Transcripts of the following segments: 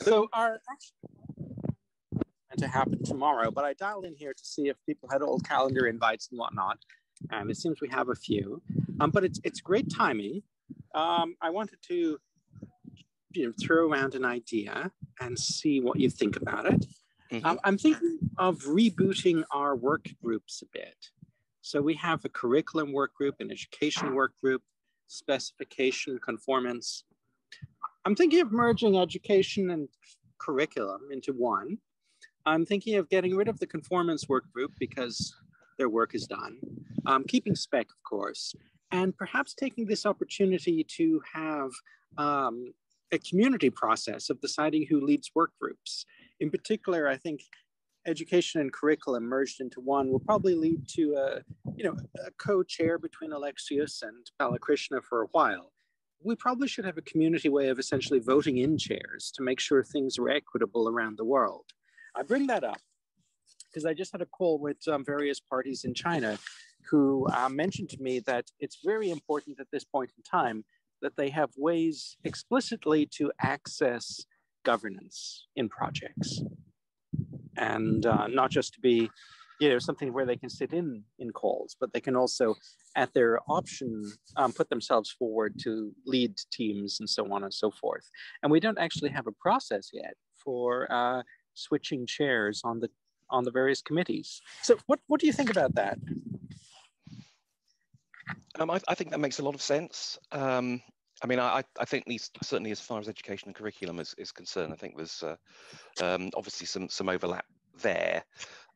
So our meant to happen tomorrow, but I dialed in here to see if people had old calendar invites and whatnot, and it seems we have a few. But it's great timing. I wanted to throw around an idea and see what you think about it. Mm-hmm. I'm thinking of rebooting our work groups a bit. So we have a curriculum work group, an education work group, specification, conformance. I'm thinking of merging education and curriculum into one. I'm thinking of getting rid of the conformance work group because their work is done. Keeping spec, of course, and perhaps taking this opportunity to have a community process of deciding who leads work groups. In particular, I think education and curriculum merged into one will probably lead to a co-chair between Alexius and Balakrishna for a while. We probably should have a community way of essentially voting in chairs to make sure things are equitable around the world. I bring that up because I just had a call with various parties in China who mentioned to me that it's very important at this point in time that they have ways explicitly to access governance in projects. And not just to be, something where they can sit in calls, but they can also, at their option, put themselves forward to lead teams and so on and so forth. And we don't actually have a process yet for switching chairs on the various committees. So what do you think about that? I think that makes a lot of sense. I think certainly as far as education and curriculum is concerned, I think there's obviously some overlap there.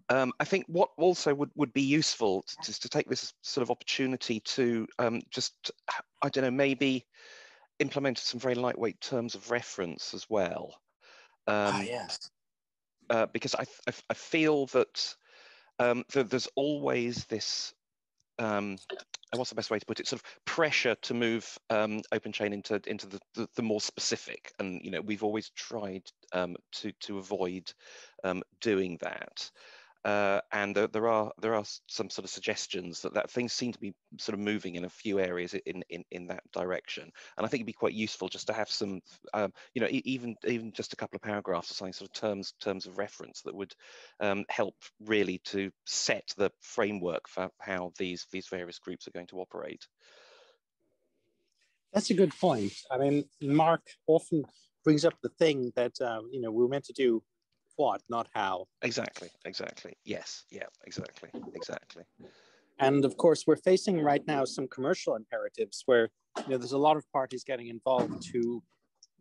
I think what also would be useful to take this sort of opportunity to maybe implement some very lightweight terms of reference as well. Yes. Because I feel that there's always this, what's the best way to put it, sort of pressure to move OpenChain into the more specific, and we've always tried to avoid doing that. And there are some sort of suggestions that things seem to be sort of moving in a few areas in that direction. And I think it'd be quite useful just to have some, even just a couple of paragraphs or something, sort of terms of reference that would help really to set the framework for how these various groups are going to operate. That's a good point. I mean, Mark often brings up the thing that we're meant to do what, not how. Exactly. Yes. Yeah, exactly. And of course, we're facing right now some commercial imperatives where there's a lot of parties getting involved who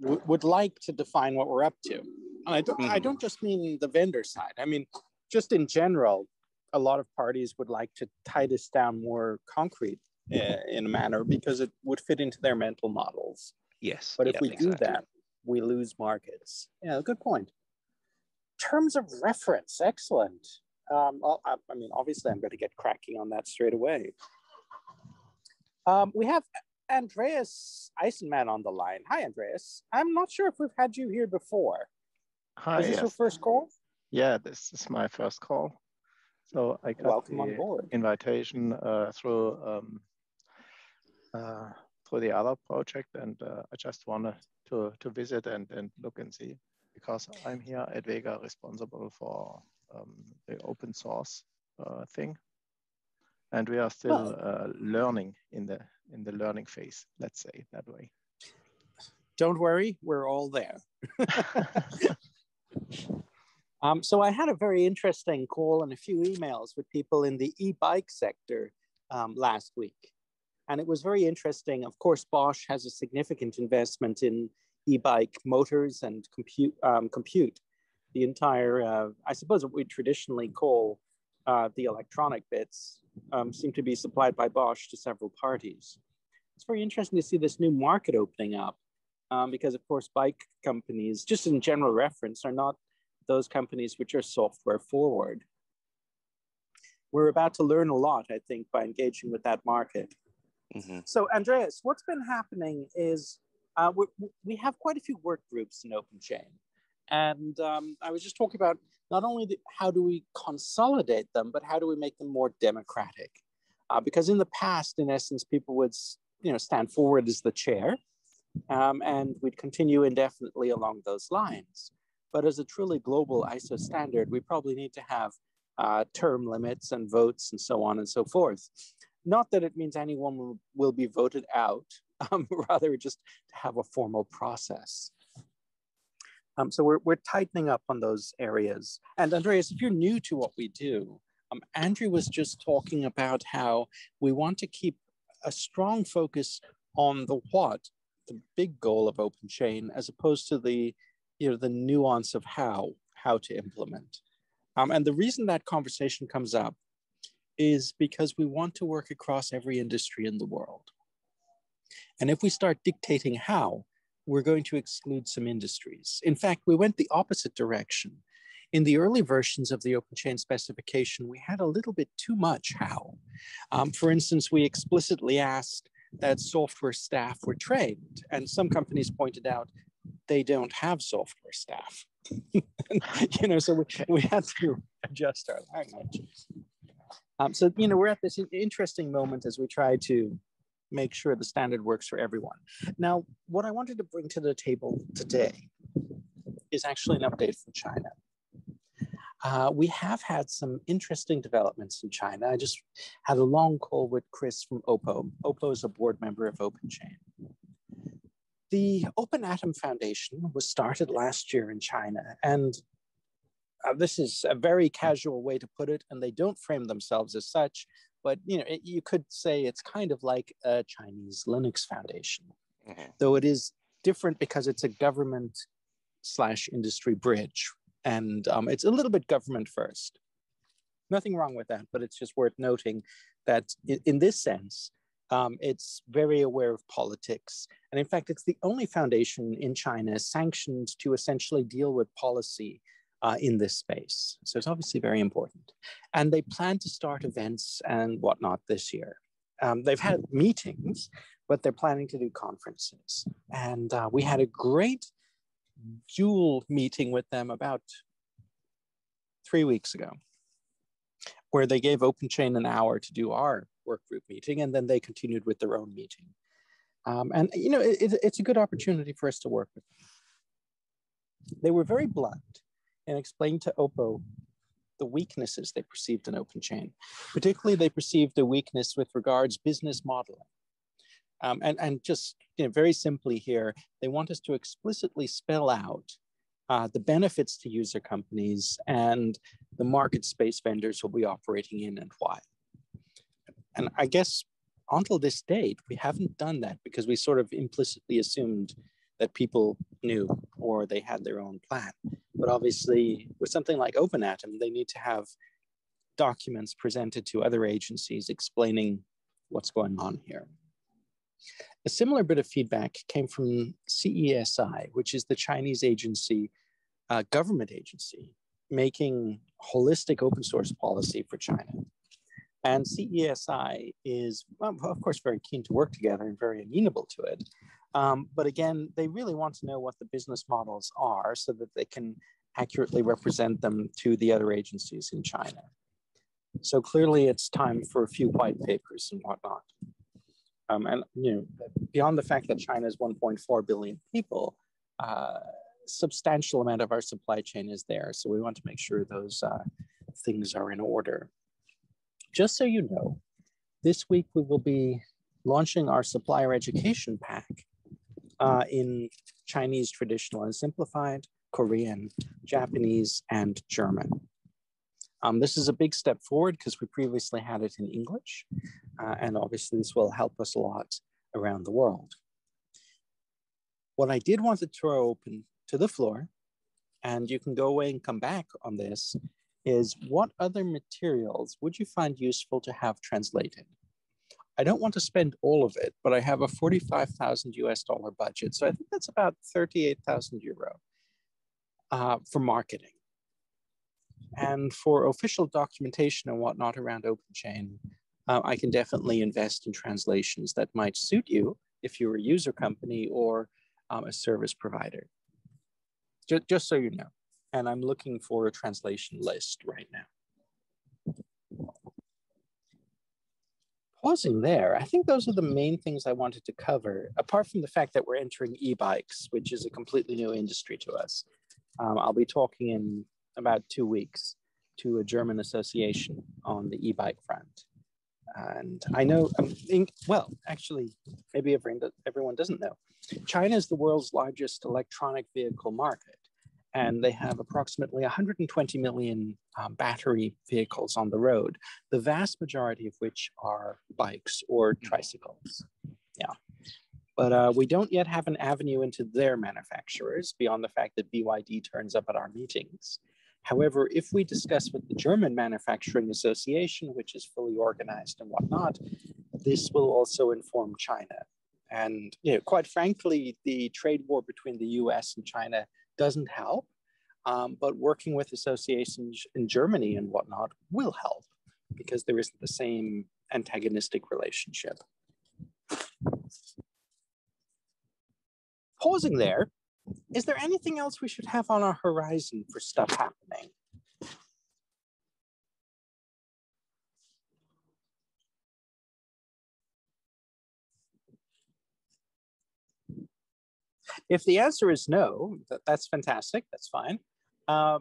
would like to define what we're up to. And I don't just mean the vendor side. I mean, just in general, a lot of parties would like to tie this down more concrete in a manner because it would fit into their mental models. Yes. But if we do that, we lose markets. Yeah, good point. Terms of reference, excellent. Obviously, I'm going to get cracking on that straight away. We have Andreas Eisenman on the line. Hi, Andreas. I'm not sure if we've had you here before. Hi. Is this your first call? Yeah, this is my first call. So I got the invitation through the other project, and I just wanted to visit and look and see, because I'm here at Vega responsible for the open source thing, and we are still learning in the learning phase. Let's say it that way. Don't worry, we're all there. So I had a very interesting call and a few emails with people in the e-bike sector last week. And it was very interesting. Of course, Bosch has a significant investment in e-bike motors and compute. The entire, I suppose what we traditionally call the electronic bits seem to be supplied by Bosch to several parties. It's very interesting to see this new market opening up because, of course, bike companies, just in general reference, are not those companies which are software forward. We're about to learn a lot, I think, by engaging with that market. Mm-hmm. So, Andreas, what's been happening is we have quite a few work groups in OpenChain. And I was just talking about not only how do we consolidate them, but how do we make them more democratic? Because in the past, in essence, people would stand forward as the chair, and we'd continue indefinitely along those lines. But as a truly global ISO standard, we probably need to have term limits and votes and so on and so forth. Not that it means anyone will be voted out, rather just to have a formal process. So we're tightening up on those areas. And Andreas, if you're new to what we do, Andrew was just talking about how we want to keep a strong focus on the what, the big goal of OpenChain, as opposed to the nuance of how to implement. And the reason that conversation comes up is because we want to work across every industry in the world. And if we start dictating how, we're going to exclude some industries. In fact, we went the opposite direction. In the early versions of the OpenChain specification, we had a little bit too much how. For instance, we explicitly asked that software staff were trained, and some companies pointed out they don't have software staff. So we had to adjust our language. So we're at this interesting moment as we try to make sure the standard works for everyone. Now, what I wanted to bring to the table today is actually an update from China. We have had some interesting developments in China. I just had a long call with Chris from OPPO. OPPO is a board member of OpenChain. The Open Atom Foundation was started last year in China, and this is a very casual way to put it, and they don't frame themselves as such, but you could say it's kind of like a Chinese Linux Foundation, though it is different because it's a government/industry bridge, and it's a little bit government first. Nothing wrong with that, but it's just worth noting that in this sense, it's very aware of politics. And in fact, it's the only foundation in China sanctioned to essentially deal with policy in this space. So it's obviously very important. And they plan to start events and whatnot this year. They've had meetings, but they're planning to do conferences. And we had a great dual meeting with them about 3 weeks ago, where they gave OpenChain an hour to do our work group meeting, and then they continued with their own meeting. It's a good opportunity for us to work with them. They were very blunt and explained to OPPO the weaknesses they perceived in OpenChain. Particularly, they perceived a weakness with regards business modeling. And just very simply here, they want us to explicitly spell out the benefits to user companies and the market space vendors will be operating in and why. And I guess until this date, we haven't done that because we sort of implicitly assumed that people knew or they had their own plan. But obviously, with something like Open Atom, they need to have documents presented to other agencies explaining what's going on here. A similar bit of feedback came from CESI, which is the Chinese agency, government agency, making holistic open source policy for China. And CESI is, of course, very keen to work together and very amenable to it. But again, they really want to know what the business models are so that they can accurately represent them to the other agencies in China. So clearly it's time for a few white papers and whatnot. And beyond the fact that China is 1.4 billion people, substantial amount of our supply chain is there. So we want to make sure those things are in order. Just so you know, this week we will be launching our supplier education pack in Chinese traditional and simplified, Korean, Japanese, and German. This is a big step forward because we previously had it in English, and obviously this will help us a lot around the world. What I did want to throw open to the floor, and you can go away and come back on this, is what other materials would you find useful to have translated? I don't want to spend all of it, but I have a 45,000 US dollar budget. So I think that's about 38,000 euro for marketing. And for official documentation and whatnot around OpenChain, I can definitely invest in translations that might suit you if you're a user company or a service provider. Just so you know. And I'm looking for a translation list right now. pausing there, I think those are the main things I wanted to cover, apart from the fact that we're entering e-bikes, which is a completely new industry to us. I'll be talking in about 2 weeks to a German association on the e-bike front. And I know, well, actually, maybe everyone doesn't know, China is the world's largest electronic vehicle market. And they have approximately 120 million battery vehicles on the road, the vast majority of which are bikes or tricycles. Yeah. But we don't yet have an avenue into their manufacturers beyond the fact that BYD turns up at our meetings. However, if we discuss with the German Manufacturing Association, which is fully organized and whatnot, this will also inform China. And quite frankly, the trade war between the US and China doesn't help, but working with associations in Germany and whatnot will help because there isn't the same antagonistic relationship. Pausing there, is there anything else we should have on our horizon for stuff happening? If the answer is no, that's fantastic, that's fine. I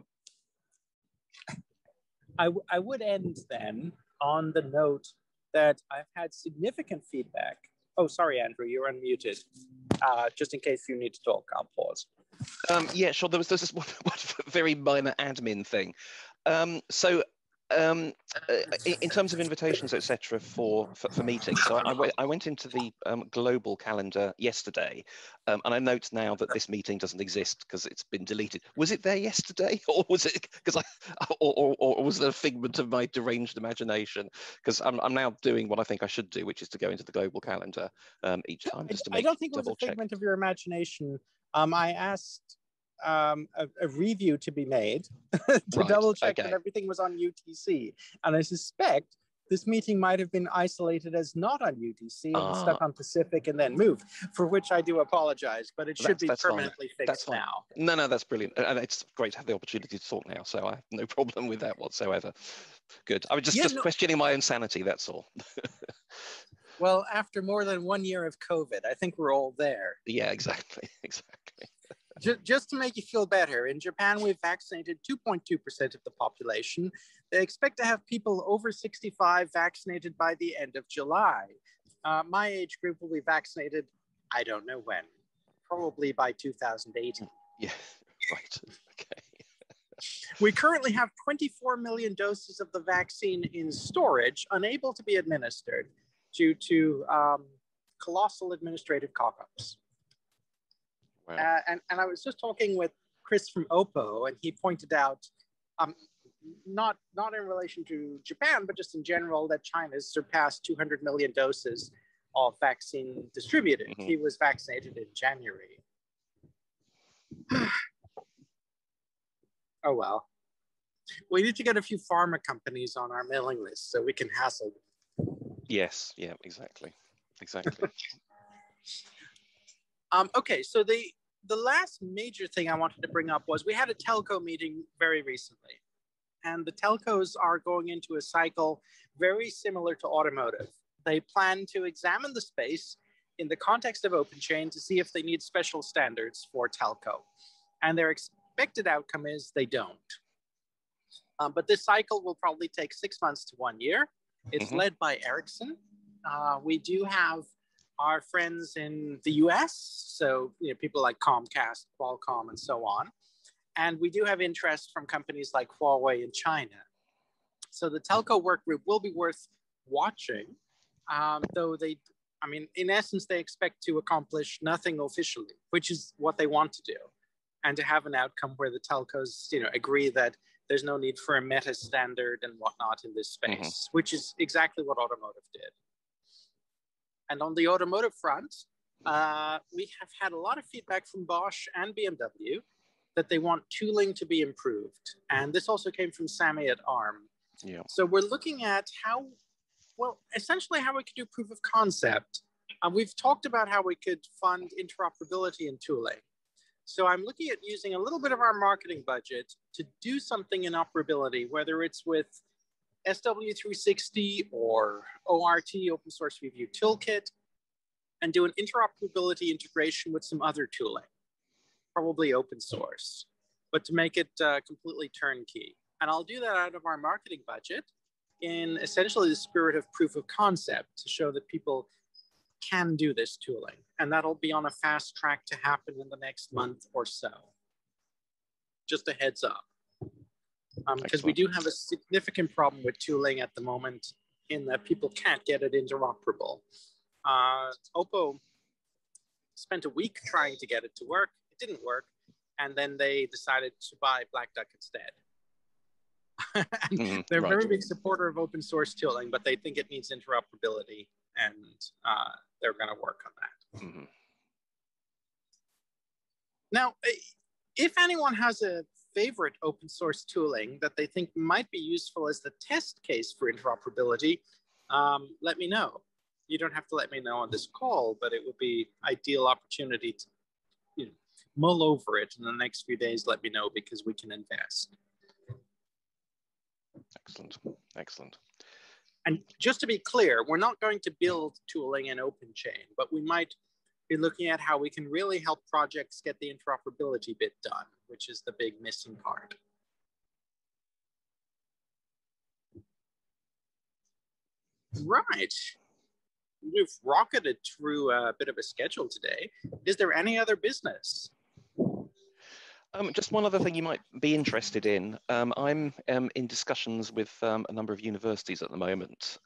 would end then on the note that I've had significant feedback. Oh, sorry, Andrew, you're unmuted. Just in case you need to talk, I'll pause. Yeah, sure. There's this one very minor admin thing. In terms of invitations, etc., for meetings, so I went into the global calendar yesterday, and I note now that this meeting doesn't exist because it's been deleted. Was it there yesterday, or was it or was it a figment of my deranged imagination? Because I'm now doing what I think I should do, which is to go into the global calendar each time just to make I don't think it was double a figment of your imagination. I asked a review to be made to double check that everything was on UTC. And I suspect this meeting might have been isolated as not on UTC and stuck on Pacific and then moved, for which I do apologize, but it should be permanently fixed now. No, that's brilliant. And it's great to have the opportunity to talk now. So I have no problem with that whatsoever. Good. I was just questioning my own sanity, that's all. Well, after more than 1 year of COVID, I think we're all there. Yeah, exactly. Just to make you feel better, in Japan, we've vaccinated 2.2% of the population. They expect to have people over 65 vaccinated by the end of July. My age group will be vaccinated, I don't know when, probably by 2018. Yeah, right, okay. We currently have 24 million doses of the vaccine in storage, unable to be administered due to colossal administrative cock-ups. Wow. And I was just talking with Chris from Oppo, and he pointed out, not in relation to Japan, but just in general, that China's surpassed 200 million doses of vaccine distributed. Mm-hmm. He was vaccinated in January. Oh, well. We need to get a few pharma companies on our mailing list so we can hassle them. Yes, yeah, exactly. Okay, so the last major thing I wanted to bring up was we had a telco meeting very recently, and the telcos are going into a cycle very similar to automotive. They plan to examine the space in the context of OpenChain to see if they need special standards for telco, and their expected outcome is they don't. But this cycle will probably take 6 months to 1 year. It's led by Ericsson. We do have our friends in the US, so people like Comcast, Qualcomm, and so on. And we do have interest from companies like Huawei in China. So the telco work group will be worth watching, though in essence, they expect to accomplish nothing officially, which is what they want to do, and to have an outcome where the telcos agree that there's no need for a meta standard and whatnot in this space, which is exactly what automotive did. And on the automotive front, we have had a lot of feedback from Bosch and BMW that they want tooling to be improved. And this also came from Sammy at ARM. Yeah. So we're looking at essentially how we could do proof of concept. We've talked about how we could fund interoperability in tooling. So I'm looking at using a little bit of our marketing budget to do something in operability, whether it's with SW360 or ORT, Open Source Review Toolkit, and do an interoperability integration with some other tooling, probably open source, but to make it completely turnkey. And I'll do that out of our marketing budget in essentially the spirit of proof of concept to show that people can do this tooling. And that'll be on a fast track to happen in the next month or so. Just a heads up. Because we do have a significant problem with tooling at the moment in that people can't get it interoperable. Oppo spent a week trying to get it to work. It didn't work. And then they decided to buy Black Duck instead. They're a very big supporter of open source tooling, but they think it needs interoperability, and they're going to work on that. Now, if anyone has a favorite open source tooling that they think might be useful as the test case for interoperability, let me know. You don't have to let me know on this call, but it would be ideal opportunity to mull over it in the next few days. Let me know, because we can invest. Excellent, excellent. And just to be clear, we're not going to build tooling in OpenChain, but we might be looking at how we can really help projects get the interoperability bit done, which is the big missing part. Right. We've rocketed through a bit of a schedule today. Is there any other business? Just one other thing you might be interested in. I'm in discussions with a number of universities at the moment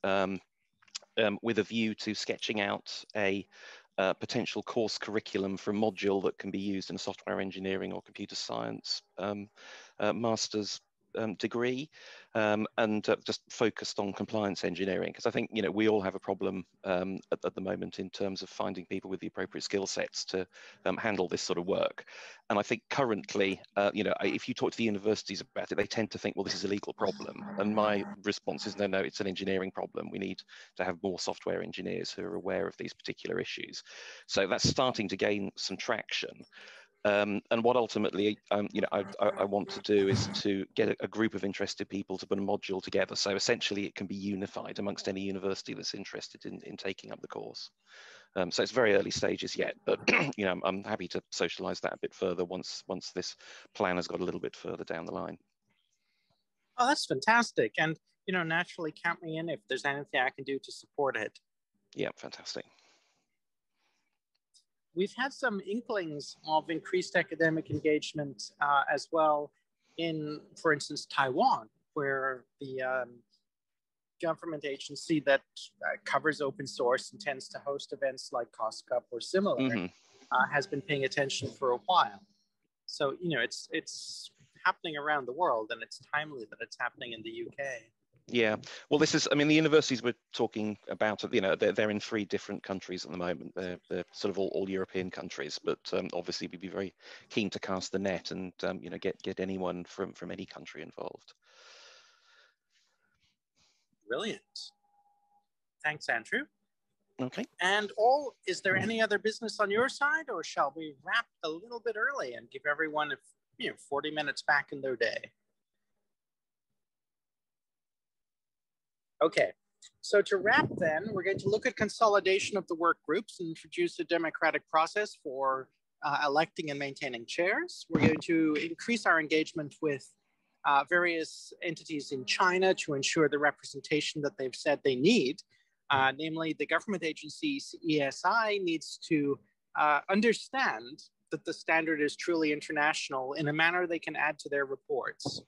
with a view to sketching out a potential course curriculum for a module that can be used in a software engineering or computer science master's degree, and just focused on compliance engineering, because I think we all have a problem at the moment in terms of finding people with the appropriate skill sets to handle this sort of work. And I think currently, if you talk to the universities about it, they tend to think, well, this is a legal problem. And my response is, no, it's an engineering problem. We need to have more software engineers who are aware of these particular issues. So that's starting to gain some traction. And what ultimately, I want to do is to get a group of interested people to put a module together. So essentially, it can be unified amongst any university that's interested in taking up the course. So it's very early stages yet, but I'm happy to socialize that a bit further once this plan has got a little bit further down the line. Oh, that's fantastic. And naturally, count me in if there's anything I can do to support it. Yeah, fantastic. We've had some inklings of increased academic engagement as well in, for instance, Taiwan, where the government agency that covers open source and tends to host events like Cost Cup or similar has been paying attention for a while. So, it's happening around the world, and it's timely that it's happening in the UK. Yeah, well, this is, the universities we're talking about, they're in 3 different countries at the moment. They're sort of all European countries, but obviously we'd be very keen to cast the net and, get anyone from any country involved. Brilliant. Thanks, Andrew. Okay. And is there any other business on your side, or shall we wrap a little bit early and give everyone 40 minutes back in their day? Okay, so to wrap then, we're going to look at consolidation of the work groups and introduce a democratic process for electing and maintaining chairs. We're going to increase our engagement with various entities in China to ensure the representation that they've said they need. Namely, the government agency CESI needs to understand that the standard is truly international in a manner they can add to their reports.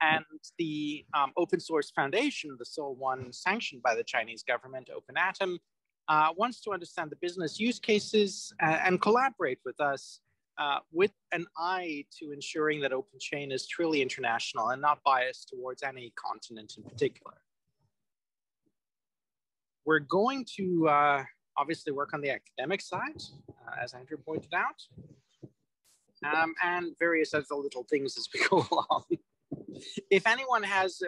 And the Open Source Foundation, the sole one sanctioned by the Chinese government, OpenAtom, wants to understand the business use cases and collaborate with us with an eye to ensuring that OpenChain is truly international and not biased towards any continent in particular. We're going to obviously work on the academic side, as Andrew pointed out, and various other little things as we go along. If anyone has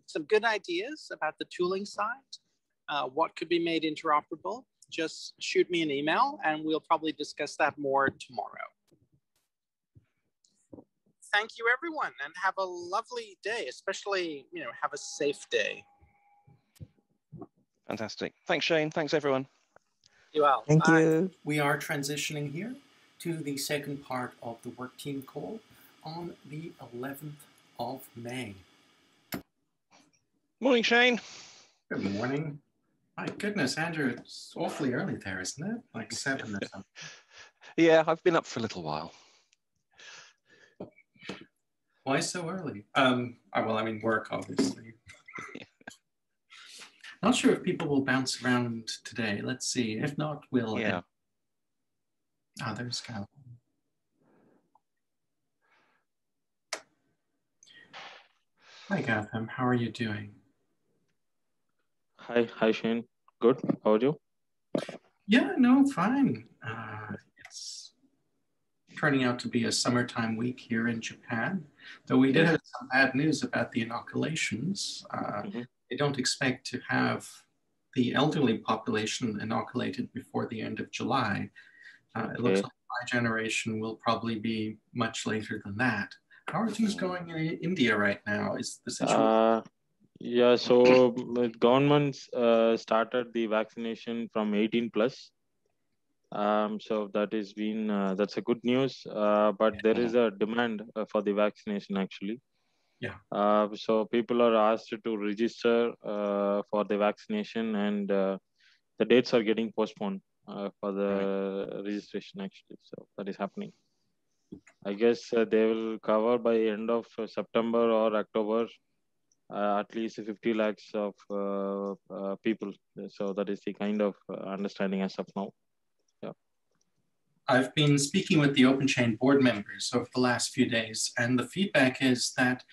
some good ideas about the tooling side, what could be made interoperable, just shoot me an email and we'll probably discuss that more tomorrow. thank you, everyone, and have a lovely day, especially, have a safe day. Fantastic. Thanks, Shane. Thanks, everyone. You well. Thank you. We are transitioning here to the second part of the work team call on the 11th of May. Morning, Shane. Good morning. My goodness, Andrew, it's awfully early there, isn't it? Like 7 or something. Yeah, I've been up for a little while. Why so early? Well, I mean, work, obviously. Not sure if people will bounce around today. Let's see. If not, we'll... Yeah. There's Cal. Hi, Gautam. How are you doing? Hi, Shane. Good. How are you? Yeah, no, fine. It's turning out to be a summertime week here in Japan, though we did have some bad news about the inoculations. They don't expect to have the elderly population inoculated before the end of July. It looks like my generation will probably be much later than that. How are things going in India right now? Is the situation? Yeah, so governments started the vaccination from 18 plus. So that is been that's a good news. But there is a demand for the vaccination actually. Yeah. So people are asked to register for the vaccination, and the dates are getting postponed for the registration actually. So that is happening. I guess they will cover by end of September or October at least 50 lakhs of people. So that is the kind of understanding as of now. Yeah. I've been speaking with the OpenChain board members over the last few days, and the feedback is that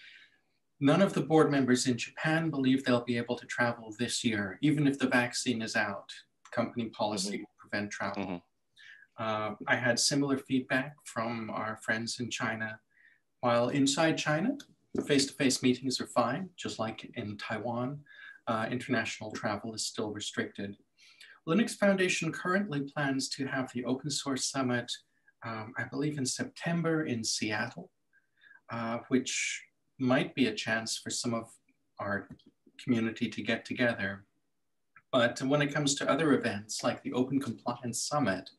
none of the board members in Japan believe they'll be able to travel this year, even if the vaccine is out. Company policy will prevent travel. I had similar feedback from our friends in China. While inside China, face-to-face meetings are fine, just like in Taiwan. International travel is still restricted. Linux Foundation currently plans to have the Open Source Summit, I believe in September in Seattle, which might be a chance for some of our community to get together. But when it comes to other events like the Open Compliance Summit,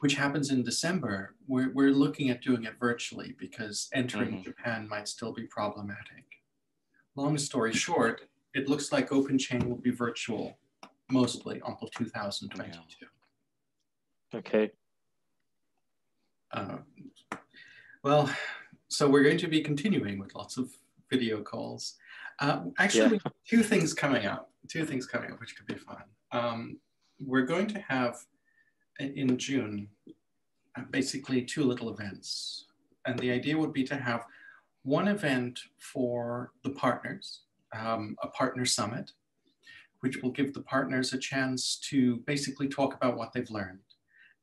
which happens in December, we're looking at doing it virtually because entering Japan might still be problematic. Long story short, it looks like OpenChain will be virtual mostly until 2022. Okay. Well, so we're going to be continuing with lots of video calls. Actually, we have two things coming up, which could be fun. We're going to have in June, basically two little events. And the idea would be to have one event for the partners, a partner summit, which will give the partners a chance to basically talk about what they've learned.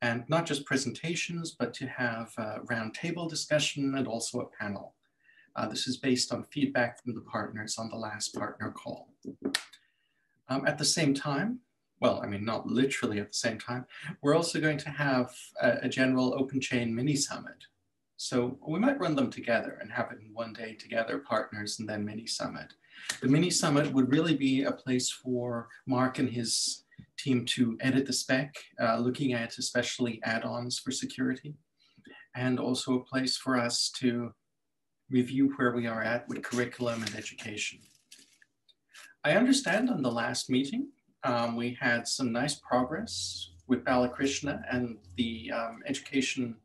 And not just presentations, but to have a roundtable discussion and also a panel. This is based on feedback from the partners on the last partner call. At the same time, well, I mean, not literally at the same time, we're also going to have a general OpenChain mini summit. So we might run them together and have it in one day together, partners and then mini summit. The mini summit would really be a place for Mark and his team to edit the spec, looking at especially add-ons for security, and also a place for us to review where we are at with curriculum and education. I understand on the last meeting, we had some nice progress with Balakrishna and the education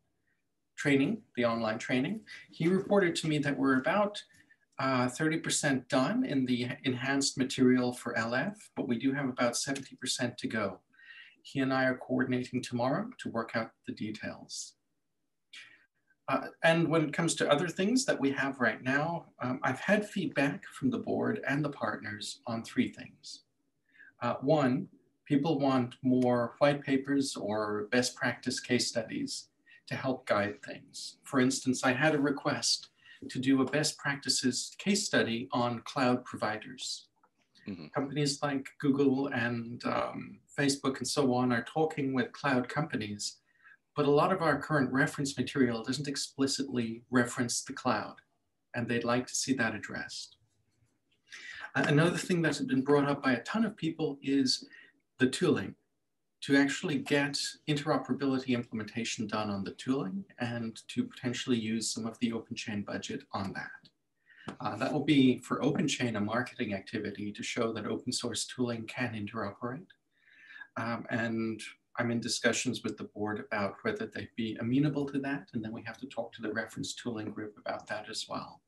training, the online training. He reported to me that we're about 30% done in the enhanced material for LF, but we do have about 70% to go. He and I are coordinating tomorrow to work out the details. And when it comes to other things that we have right now, I've had feedback from the board and the partners on three things. One, people want more white papers or best practice case studies to help guide things. For instance, I had a request to do a best practices case study on cloud providers. Companies like Google and Facebook and so on are talking with cloud companies, but a lot of our current reference material doesn't explicitly reference the cloud, and they'd like to see that addressed. Another thing that's been brought up by a ton of people is the tooling, to actually get interoperability implementation done on the tooling and to potentially use some of the OpenChain budget on that. That will be for OpenChain a marketing activity to show that open source tooling can interoperate. And I'm in discussions with the board about whether they'd be amenable to that. And then we have to talk to the reference tooling group about that as well.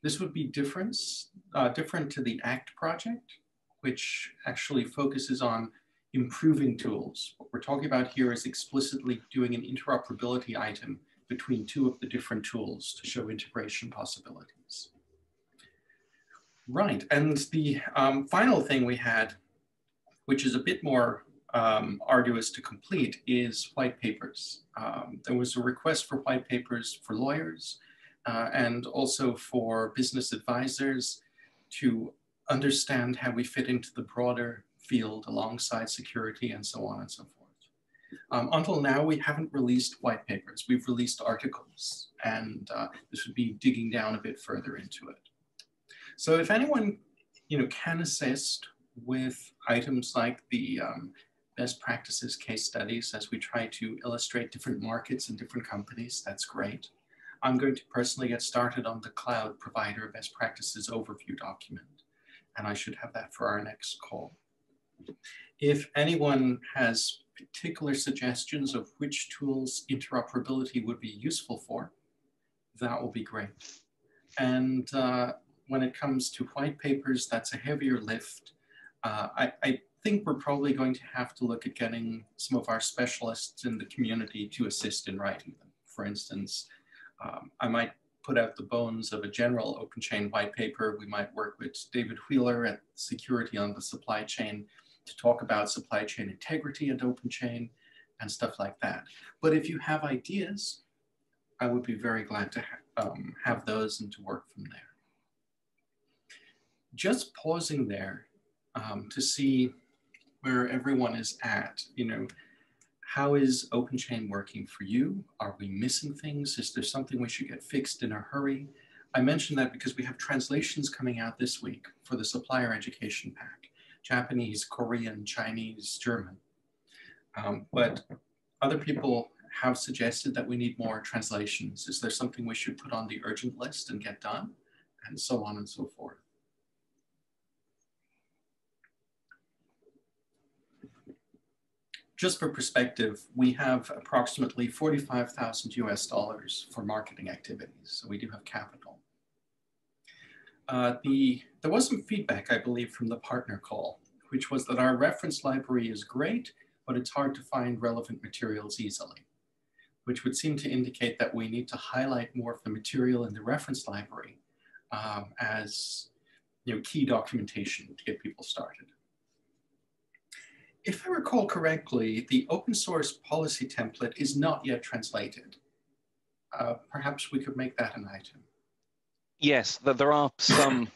This would be different to the ACT project, which actually focuses on improving tools. What we're talking about here is explicitly doing an interoperability item between two of the different tools to show integration possibilities. Right, and the final thing we had, which is a bit more arduous to complete, is white papers. There was a request for white papers for lawyers and also for business advisors to understand how we fit into the broader field alongside security and so on and so forth. Until now, we haven't released white papers. We've released articles, and this would be digging down a bit further into it. So if anyone can assist with items like the best practices case studies as we try to illustrate different markets and different companies, that's great. I'm going to personally get started on the cloud provider best practices overview document, and I should have that for our next call. If anyone has particular suggestions of which tools interoperability would be useful for, that will be great. And when it comes to white papers, that's a heavier lift. I think we're probably going to have to look at getting some of our specialists in the community to assist in writing them. For instance, I might put out the bones of a general OpenChain white paper. We might work with David Wheeler at Security on the Supply Chain to talk about supply chain integrity and OpenChain and stuff like that. But if you have ideas, I would be very glad to have those and to work from there. Just pausing there to see where everyone is at, how is OpenChain working for you? Are we missing things? Is there something we should get fixed in a hurry? I mention that because we have translations coming out this week for the supplier education pack. Japanese, Korean, Chinese, German. But other people have suggested that we need more translations. Is there something we should put on the urgent list and get done? And so on and so forth. Just for perspective, we have approximately $45,000 US for marketing activities. So we do have capital. There was some feedback, I believe, from the partner call, which was that our reference library is great, but it's hard to find relevant materials easily, which would seem to indicate that we need to highlight more of the material in the reference library as key documentation to get people started. If I recall correctly, the open source policy template is not yet translated. Perhaps we could make that an item. Yes, there are some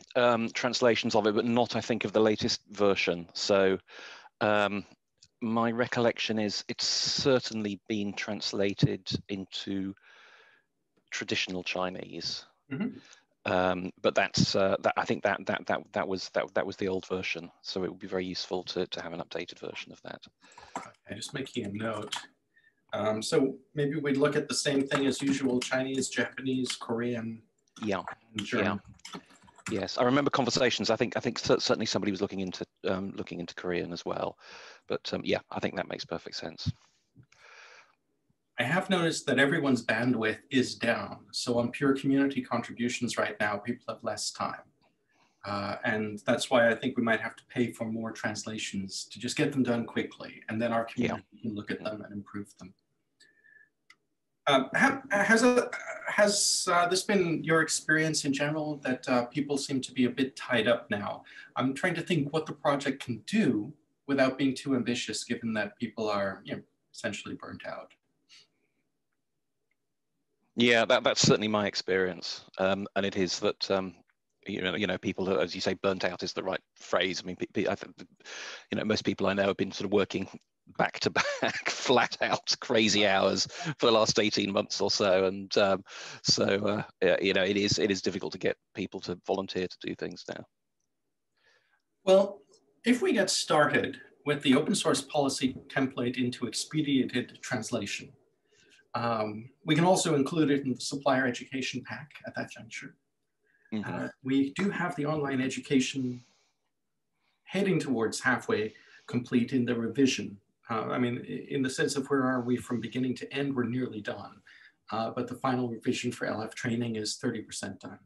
translations of it, but not, I think, of the latest version. So my recollection is it's certainly been translated into traditional Chinese. Mm-hmm. But that's I think that was the old version. So it would be very useful to have an updated version of that. Okay, just making a note. So maybe we'd look at the same thing as usual: Chinese, Japanese, Korean. Yeah. Yeah. Yes, I remember conversations. I think certainly somebody was looking into Korean as well, but yeah, I think that makes perfect sense. I have noticed that everyone's bandwidth is down. So on pure community contributions right now, people have less time. And that's why I think we might have to pay for more translations to just get them done quickly. And then our community can look at them and improve them. Has this been your experience in general, that people seem to be a bit tied up now? I'm trying to think what the project can do without being too ambitious, given that people are essentially burnt out. Yeah, that's certainly my experience, and it is that people, as you say, burnt out is the right phrase. I mean, I think most people I know have been sort of working back to back, flat out crazy hours for the last 18 months or so, and you know, it is difficult to get people to volunteer to do things now. Well, if we get started with the open source policy template into expedited translation, we can also include it in the supplier education pack at that juncture. We do have the online education heading towards halfway complete in the revision. I mean, in the sense of where are we from beginning to end, we're nearly done. But the final revision for LF training is 30% done.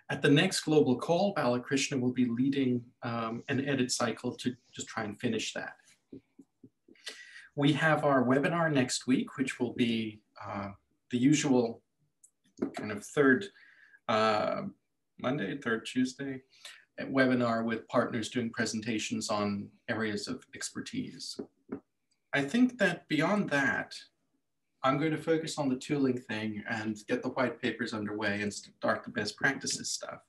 At the next global call, Balakrishna will be leading an edit cycle to just try and finish that. We have our webinar next week, which will be the usual kind of third Monday, third Tuesday webinar with partners doing presentations on areas of expertise. I think that beyond that, I'm going to focus on the tooling thing and get the white papers underway and start the best practices stuff.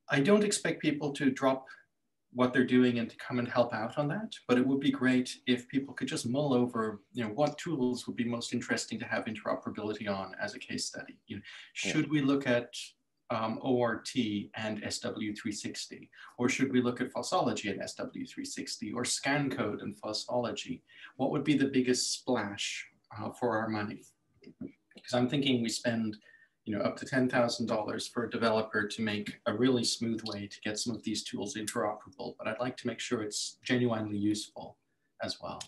I don't expect people to drop what they're doing and to come and help out on that, but it would be great if people could just mull over, you know, what tools would be most interesting to have interoperability on as a case study. You know, should we look at ORT and SW360, or should we look at fossology and SW360, or scan code and fossology? What would be the biggest splash for our money? Because I'm thinking we spend, you know, up to $10,000 for a developer to make a really smooth way to get some of these tools interoperable, but I'd like to make sure it's genuinely useful as well.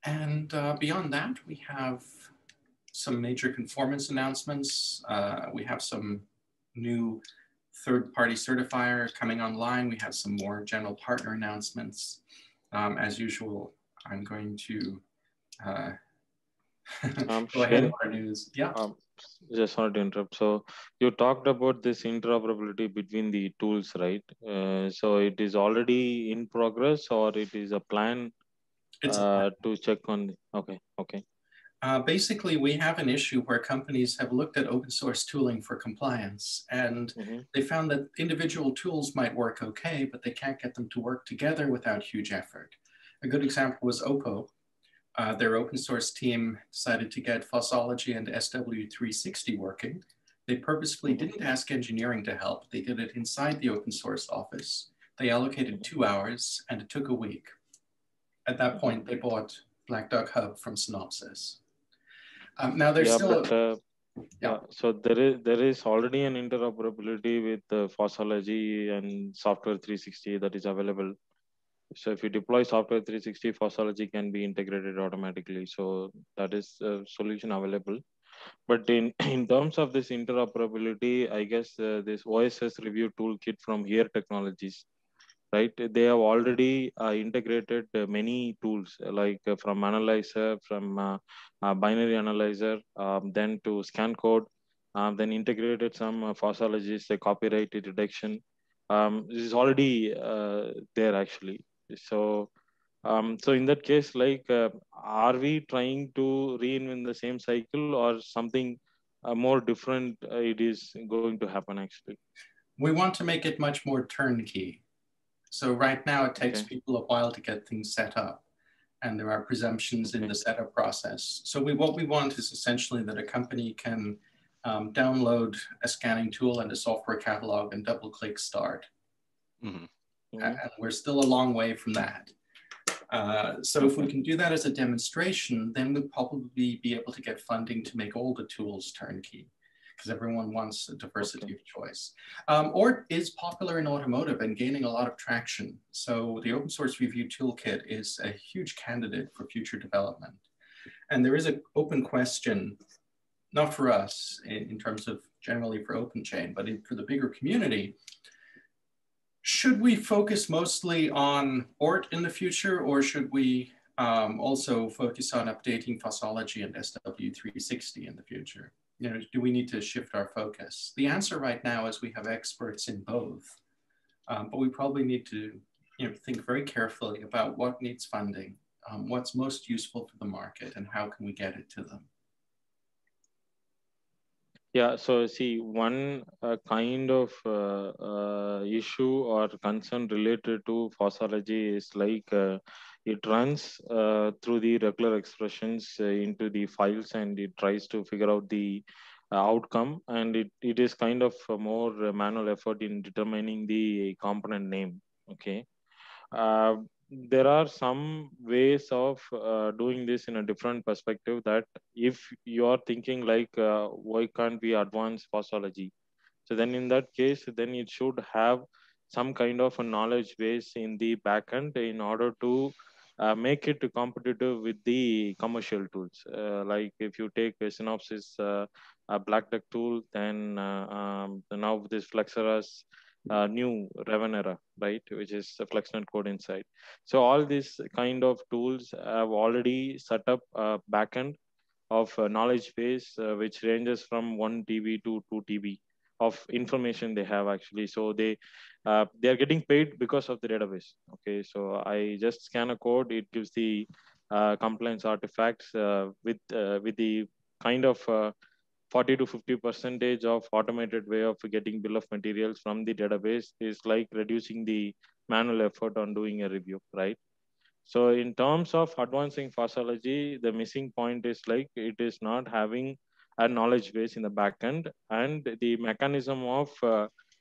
And beyond that, we have some major conformance announcements. We have some new third-party certifier coming online. We have some more general partner announcements. As usual, I'm going to go ahead with our news. Yeah. Just wanted to interrupt. So you talked about this interoperability between the tools, right? So it is already in progress, or it is a plan to check on? Okay. Basically, we have an issue where companies have looked at open source tooling for compliance, and they found that individual tools might work okay, but they can't get them to work together without huge effort. A good example was Oppo. Their open source team decided to get fossology and SW360 working. They purposefully didn't ask engineering to help. They did it inside the open source office. They allocated 2 hours, and it took a week. At that point, they bought Black Duck Hub from Synopsys. Now there's so there is already an interoperability with fossology and software 360 that is available. So if you deploy software 360, fossology can be integrated automatically. So that is a solution available. But in terms of this interoperability, I guess this OSS review toolkit from Here Technologies, right? They have already integrated many tools like from analyzer, from binary analyzer, then to scan code, then integrated some fossologies, the copyright detection. This is already there actually. So, so in that case, like, are we trying to reinvent the same cycle, or something more different it is going to happen actually? We want to make it much more turnkey. So right now it takes people a while to get things set up, and there are presumptions in the setup process. So what we want is essentially that a company can download a scanning tool and a software catalog and double-click start. And we're still a long way from that. So if we can do that as a demonstration, then we'll probably be able to get funding to make all the tools turnkey, because everyone wants a diversity of choice. ORT is popular in automotive and gaining a lot of traction. So the open source review toolkit is a huge candidate for future development. And there is an open question, not for us in terms of generally for OpenChain, but for the bigger community. Should we focus mostly on ORT in the future, or should we also focus on updating fossology and SW360 in the future? You know, do we need to shift our focus? The answer right now is we have experts in both, but we probably need to, you know, think very carefully about what needs funding, what's most useful for the market, and how can we get it to them. Yeah, so see, one kind of issue or concern related to fossology is like it runs through the regular expressions into the files, and it tries to figure out the outcome, and it is kind of a more manual effort in determining the component name. Okay. uh, there are some ways of doing this in a different perspective, that if you are thinking like why can't we advance fossology, so then in that case then it should have some kind of a knowledge base in the backend in order to make it competitive with the commercial tools. Like if you take a Synopsys a black duck tool, then now this Flexera's new Revenera, right, which is a FlexNet code inside. So all these kind of tools have already set up a backend of knowledge base which ranges from 1 TB to 2 TB of information they have actually. So they are getting paid because of the database. Okay, so I just scan a code, it gives the compliance artifacts with the kind of 40 to 50 percentage of automated way of getting bill of materials from the database is like reducing the manual effort on doing a review, right? So in terms of advancing fossology, the missing point is like it is not having a knowledge base in the backend, and the mechanism of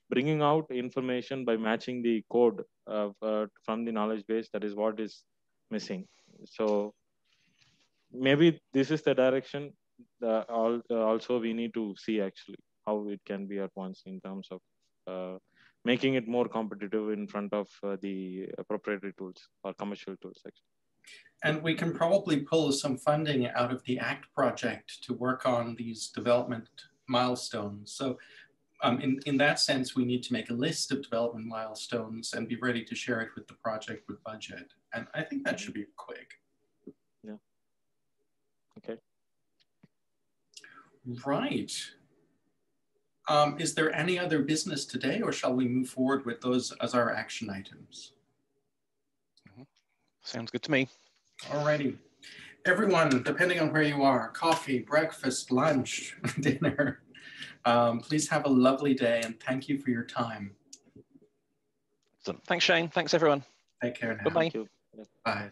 bringing out information by matching the code from the knowledge base, that is what is missing. So maybe this is the direction that also we need to see actually how it can be advanced in terms of making it more competitive in front of the proprietary tools or commercial tools actually. And we can probably pull some funding out of the ACT project to work on these development milestones. So in that sense, we need to make a list of development milestones and be ready to share it with the project with budget. And I think that should be quick. Yeah. Okay. Right. Is there any other business today, or shall we move forward with those as our action items? Sounds good to me. Alrighty. Everyone, depending on where you are, coffee, breakfast, lunch, dinner, please have a lovely day, and thank you for your time. So, thanks, Shane. Thanks, everyone. Take care now. Bye-bye. Thank you. Bye.